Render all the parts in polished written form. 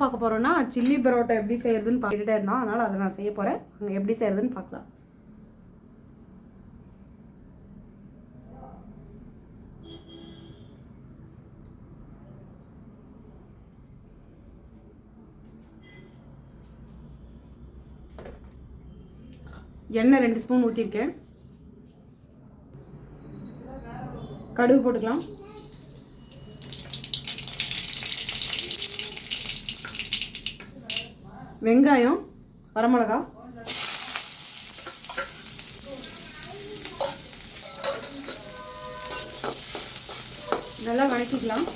பார்க்க போகிறோன்னா சில்லி பரோட்டா எப்படி செய்கிறதுன்னு பார்த்துட்டே இருந்தோம். அதனால் அதை நான் செய்ய போகிறேன். அங்கே எப்படி செய்கிறதுன்னு பார்க்கலாம். எண்ணெய் 2 ஸ்பூன் ஊற்றிருக்கேன். கடுகு போட்டுக்கலாம். வெங்காயம், வரமிளகா, நல்லா வதக்கிக்கலாம்.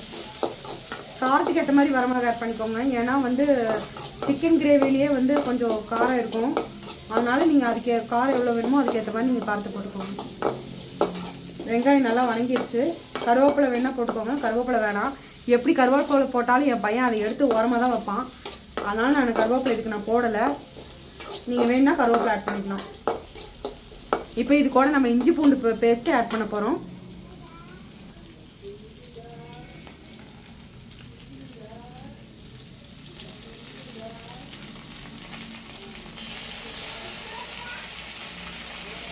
காரத்துக்கு ஏற்ற மாதிரி வரமிளகா ஆட் பண்ணிக்கோங்க. ஏன்னா வந்து சிக்கன் கிரேவிலேயே வந்து கொஞ்சம் காரம் இருக்கும். அதனால் நீங்கள் அதுக்கு காரம் எவ்வளோ வேணுமோ அதுக்கேற்ற மாதிரி நீங்கள் பார்த்து போட்டுக்கோங்க. வெங்காயம் நல்லா வதங்கிடுச்சு. கருவேப்பிலை வேணால் போட்டுக்கோங்க. கருவேப்பிலை வேணாம். எப்படி கருவேப்பிலை போட்டாலும் என் பையன் அதை எடுத்து ஓரமாக தான் வைப்பான். அதனால் நான் கருவேப்பிலை இதுக்கு நான் போடலை. நீங்கள் வேணுன்னா கருவேப்பிலை ஆட் பண்ணிக்கலாம். இப்போ இது கூட நம்ம இஞ்சி பூண்டு பேஸ்ட்டு ஆட் பண்ண போகிறோம்.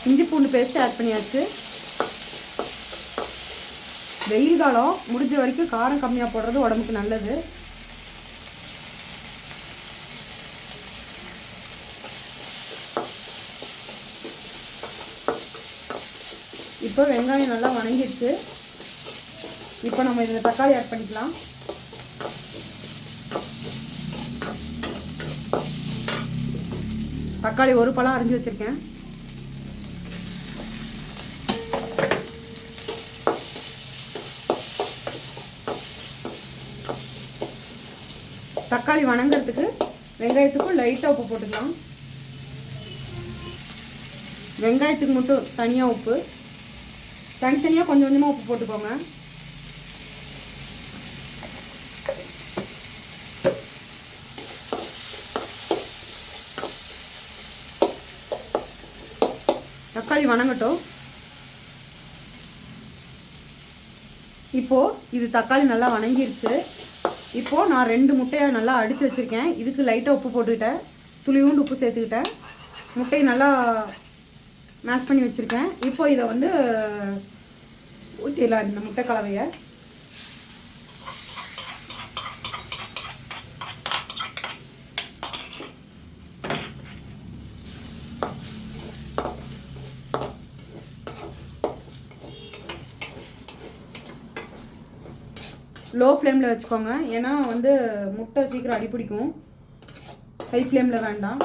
இஞ்சி பூண்டு பேஸ்ட்டு ஆட் பண்ணியாச்சு. வெயில் காலம் முடிஞ்ச வரைக்கும் காரம் கம்மியாக போடுறது உடம்புக்கு நல்லது. இப்போ வெங்காயம் நல்லா வதங்கிடுச்சு. இப்போ நம்ம இதில் தக்காளி ஆட் பண்ணிக்கலாம். தக்காளி ஒரு பழம் அரிஞ்சு வச்சுருக்கேன். தக்காளி வணங்கிறதுக்கு வெங்காயத்துக்கும் லைட்டாக உப்பு போட்டுக்கலாம். வெங்காயத்துக்கு மட்டும் தனியாக உப்பு, தனித்தனியாக கொஞ்சம் கொஞ்சமாக உப்பு போட்டுக்கோங்க. தக்காளி வணங்கட்டும். இப்போது இது தக்காளி நல்லா வணங்கிருச்சு. இப்போது நான் 2 முட்டையை நல்லா அடித்து வச்சுருக்கேன். இதுக்கு லைட்டாக உப்பு போட்டுக்கிட்டேன். துளியூண்டு உப்பு சேர்த்துக்கிட்டேன். முட்டையை நல்லா மேஷ் பண்ணி வச்சுருக்கேன். இப்போ இதை வந்து ஊற்றிடலாம். இந்த முட்டை கலவையை லோ ஃப்ளேமில் வச்சுக்கோங்க. ஏன்னா வந்து முட்டை சீக்கிரம் அடி பிடிக்கும். ஹை ஃப்ளேமில் வேண்டாம்.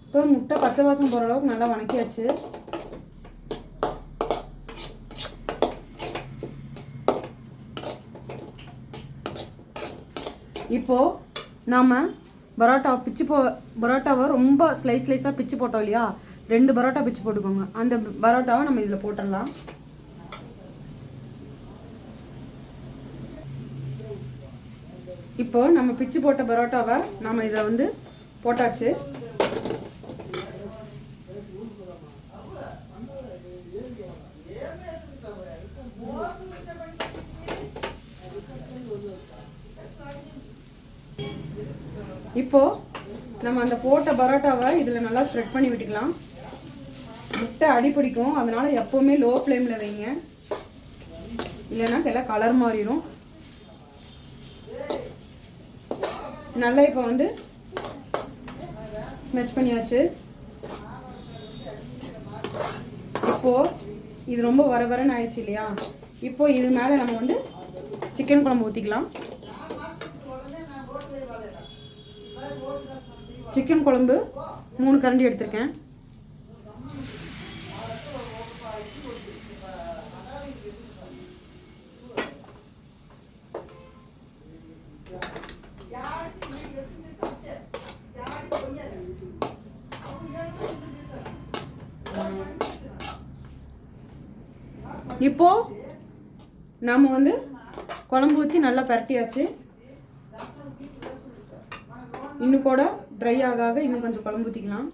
இப்போ முட்டை பச்சை வாசம் போகிற அளவுக்கு நல்லா வதக்கியாச்சு. இப்போது நாம் பரோட்டாவை ரொம்ப ஸ்லைஸாக பிச்சு போட்டோம் இல்லையா, 2 பரோட்டா பிச்சு போட்டுக்கோங்க. அந்த பரோட்டாவை நம்ம இதில் போட்டுடலாம். இப்போது நம்ம பிச்சு போட்ட பரோட்டாவை நம்ம இதில் வந்து போட்டாச்சு. இப்போது நம்ம அந்த போட்ட பரோட்டாவை இதில் நல்லா ஸ்ப்ரெட் பண்ணி விட்டுக்கலாம். முட்டை அடி பிடிக்கும். அதனால் எப்போவுமே லோ ஃப்ளேமில் வைங்க, இல்லைன்னா எல்லாம் கலர் மாறிடும். நல்லா இப்போ வந்து ஸ்மெச் பண்ணியாச்சு. இப்போது இது ரொம்ப வரன்னு ஆயிடுச்சு இல்லையா. இப்போது இது மேலே நம்ம வந்து சிக்கன் குழம்பு ஊற்றிக்கலாம். சிக்கன் குழம்பு 3 கரண்டி எடுத்திருக்கேன். இப்போ நாம் வந்து குழம்பு ஊற்றி நல்லா பரட்டியாச்சு. இன்னும் கூட ட்ரை ஆக இன்னும் கொஞ்சம் குழம்பு ஊற்றிக்கலாம்.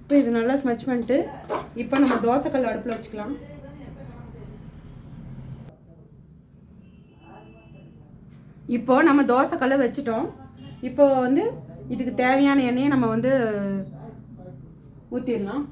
இப்போ இது நல்லா ஸ்மச் பண்ணிட்டு இப்போ நம்ம தோசைக்கல் அடுப்பில் வச்சுக்கலாம். இப்போ நம்ம தோசைக்கல்லை வச்சுட்டோம். இப்போ வந்து இதுக்கு தேவையான எண்ணெயை நம்ம வந்து ஊற்றிடலாம்.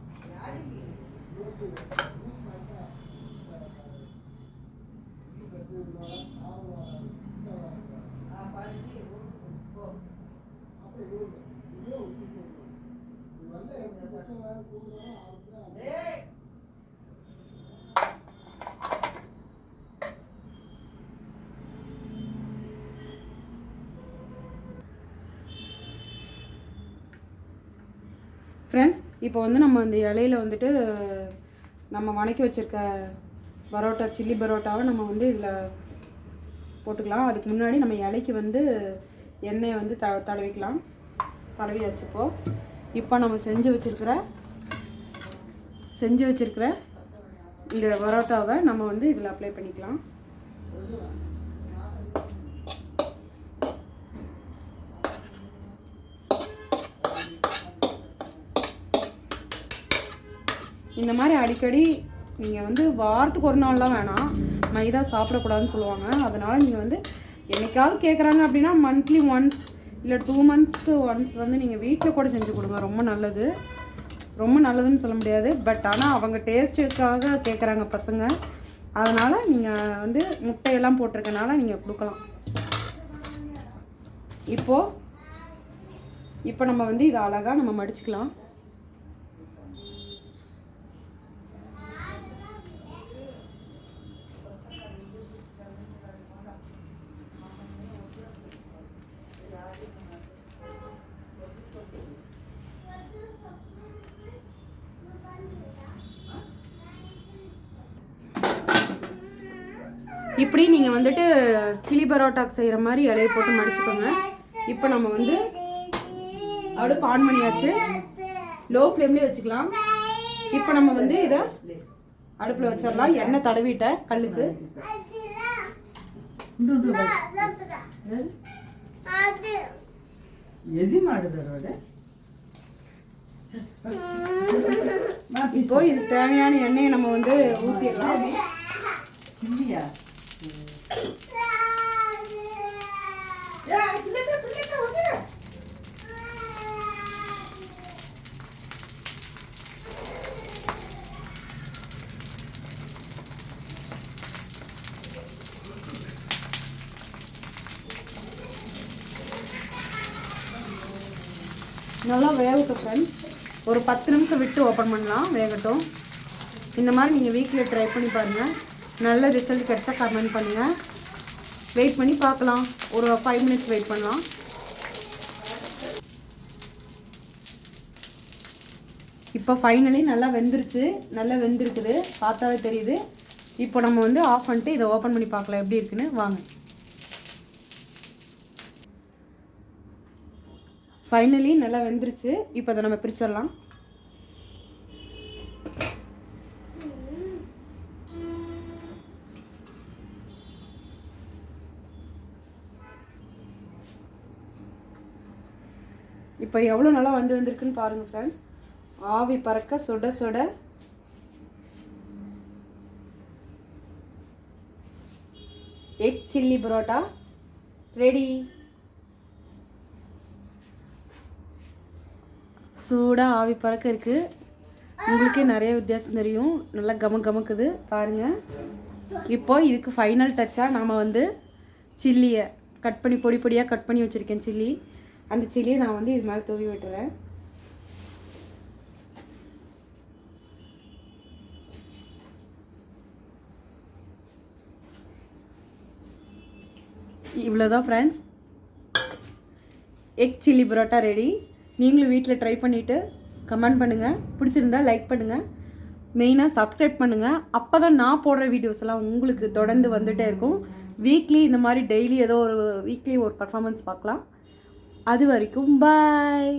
ஃப்ரெண்ட்ஸ், இப்போ வந்து நம்ம இந்த இலையில வந்துட்டு நம்ம வணக்கி வச்சுருக்க பரோட்டா, சில்லி பரோட்டாவை நம்ம வந்து இதில் போட்டுக்கலாம். அதுக்கு முன்னாடி நம்ம இலைக்கு வந்து எண்ணெயை வந்து தடவிக்கலாம். தடவி வச்சுப்போ இப்போ நம்ம செஞ்சு வச்சுருக்கிற இந்த பரோட்டாவை நம்ம வந்து இதில் அப்ளை பண்ணிக்கலாம். இந்த மாதிரி அடிக்கடி நீங்கள் வந்து வாரத்துக்கு ஒரு நாள்லாம் வேணாம், மைதா சாப்பிடக்கூடாதுன்னு சொல்லுவாங்க. அதனால் நீங்கள் வந்து என்னைக்காவது கேட்குறாங்க அப்படின்னா மந்த்லி ஒன்ஸ் இல்லை 2 monthsக்கு ஒன்ஸ் வந்து நீங்கள் வீட்டில் கூட செஞ்சு கொடுங்க. ரொம்ப நல்லது. ரொம்ப நல்லதுன்னு சொல்ல முடியாது, பட் ஆனால் அவங்க டேஸ்ட்டுக்காக கேட்குறாங்க பசங்க. அதனால் நீங்கள் வந்து முட்டையெல்லாம் போட்டிருக்கனால நீங்கள் கொடுக்கலாம். இப்போ நம்ம வந்து இதை அழகாக நம்ம மடிச்சுக்கலாம். இப்படி நீங்கள் வந்துட்டு கிளி பரோட்டாக்கு செய்கிற மாதிரி இலையை போட்டு மடிச்சுக்கோங்க. இப்போ நம்ம வந்து அடுப்பு ஆன் பண்ணியாச்சு. லோ ஃப்ளேம்லேயே வச்சுக்கலாம். இப்போ நம்ம வந்து இதை அடுப்பில் வச்சிடலாம். எண்ணெய் தடவிட்டேன் கல்லுக்கு. இப்போ இது தேவையான எண்ணெயை நம்ம வந்து ஊற்றிடலாம். நல்லா வேகட்டும் ஃப்ரெண்ட்ஸ். ஒரு 10 நிமிஷம் விட்டு ஓப்பன் பண்ணலாம், வேகட்டும். இந்த மாதிரி நீங்கள் வீட்டில் ட்ரை பண்ணி பாருங்கள். நல்ல ரிசல்ட் கிடைச்சா கமெண்ட் பண்ணுங்கள். வெயிட் பண்ணி பார்க்கலாம். ஒரு 5 minutes வெயிட் பண்ணலாம். இப்போ ஃபைனலி நல்லா வெந்திருக்குது, பார்த்தாவே தெரியுது. இப்போ நம்ம வந்து ஆஃப் பண்ணிட்டு இதை ஓப்பன் பண்ணி பார்க்கலாம் எப்படி இருக்குன்னு. வாங்க. ஃபைனலி நல்லா வெந்துருச்சு. இப்போ அதை நம்ம பிரிச்சிடலாம். இப்போ எவ்வளோ நல்லா வந்திருக்குன்னு பாருங்கள் ஃப்ரெண்ட்ஸ். ஆவி பறக்க சுட சுட எக் சில்லி பரோட்டா ரெடி. சூடாக ஆவி பறக்க இருக்குது. உங்களுக்கே நிறைய வித்தியாசம் தெரியும். நல்லா கமக்குது பாருங்கள். இப்போ இதுக்கு ஃபைனல் டச்சாக நாம் வந்து சில்லியை கட் பண்ணி பொடி பொடியாக கட் பண்ணி வச்சுருக்கேன். சில்லி, அந்த சில்லியை நான் வந்து இது மேலே தூவி விட்டுறேன். இவ்வளோதான் friends, egg chilli parotta ready. நீங்களும் வீட்டில் ட்ரை பண்ணிவிட்டு கமெண்ட் பண்ணுங்கள். பிடிச்சிருந்தா லைக் பண்ணுங்கள். மெயினாக சப்ஸ்கிரைப் பண்ணுங்கள். அப்போ தான் நான் போடுற வீடியோஸ் எல்லாம் உங்களுக்கு தொடர்ந்து வந்துகிட்டே இருக்கும். வீக்லி இந்த மாதிரி டெய்லி ஏதோ ஒரு வீக்லி ஒரு பர்ஃபார்மன்ஸ் பார்க்கலாம். அது வரைக்கும் பாய்.